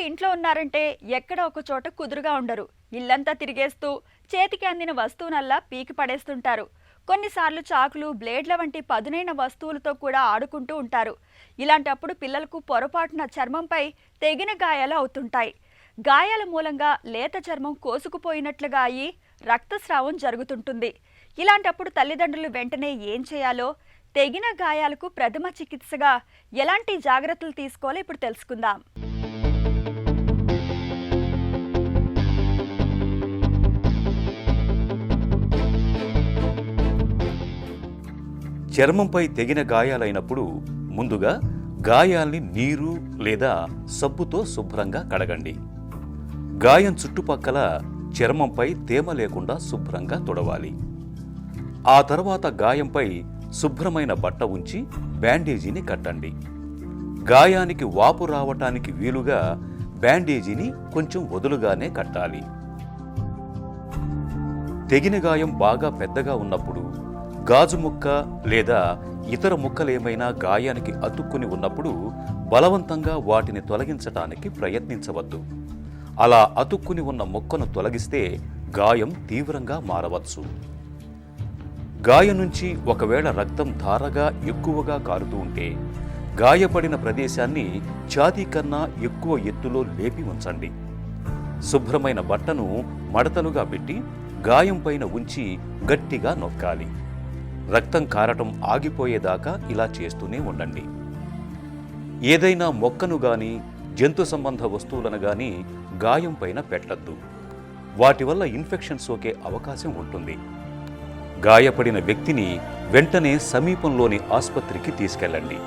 ఇంట్లో ఉన్నారంటే ఎక్కడ ఒక చోట కుదురుగా ఉండరు. ఇల్లంతా తిరిగేస్తూ చేతికి అందిన వస్తువునల్లా పీకి పడేస్తుంటారు. కొన్నిసార్లు చాకులు, బ్లేడ్ల వంటి పదునైన వస్తువులతో కూడా ఆడుకుంటూ ఉంటారు. ఇలాంటప్పుడు పిల్లలకు పొరపాటున చర్మంపై తెగిన గాయాలు అవుతుంటాయి. గాయాల మూలంగా లేత చర్మం కోసుకుపోయినట్లుగా అయి రక్తస్రావం జరుగుతుంటుంది. ఇలాంటప్పుడు తల్లిదండ్రులు వెంటనే ఏం చేయాలో, తెగిన గాయాలకు ప్రథమ చికిత్సగా ఎలాంటి జాగ్రత్తలు తీసుకోవాలో ఇప్పుడు తెలుసుకుందాం. చర్మంపై తెగిన గాయాలైనప్పుడు ముందుగా గాయాల్ని నీరు లేదా సబ్బుతో శుభ్రంగా కడగండి. గాయం చుట్టుపక్కల చర్మంపై తేమ లేకుండా శుభ్రంగా తుడవాలి. ఆ తర్వాత గాయంపై శుభ్రమైన బట్ట ఉంచి బ్యాండేజీని కట్టండి. గాయానికి వాపు రావటానికి వీలుగా బ్యాండేజీని కొంచెం వదులుగానే కట్టాలి. తెగిన గాయం బాగా పెద్దగా ఉన్నప్పుడు, గాజు ముక్క లేదా ఇతర ముక్కలేమైనా గాయానికి అతుక్కుని ఉన్నప్పుడు బలవంతంగా వాటిని తొలగించటానికి ప్రయత్నించవద్దు. అలా అతుక్కుని ఉన్న ముక్కను తొలగిస్తే గాయం తీవ్రంగా మారవచ్చు. గాయం నుంచి ఒకవేళ రక్తం ధారగా ఎక్కువగా కారుతూ ఉంటే గాయపడిన ప్రదేశాన్ని ఛాతీ కన్నా ఎక్కువ ఎత్తులో లేపి ఉంచండి. శుభ్రమైన బట్టను మడతలుగా పెట్టి గాయం పైన ఉంచి గట్టిగా నొక్కాలి. రక్తం కారటం ఆగిపోయేదాకా ఇలా చేస్తూనే ఉండండి. ఏదైనా మొక్కను గాని, జంతు సంబంధ వస్తువులను గాని గాయం పైన పెట్టద్దు. వాటి వల్ల ఇన్ఫెక్షన్ సోకే అవకాశం ఉంటుంది. గాయపడిన వ్యక్తిని వెంటనే సమీపంలోని ఆసుపత్రికి తీసుకెళ్ళండి.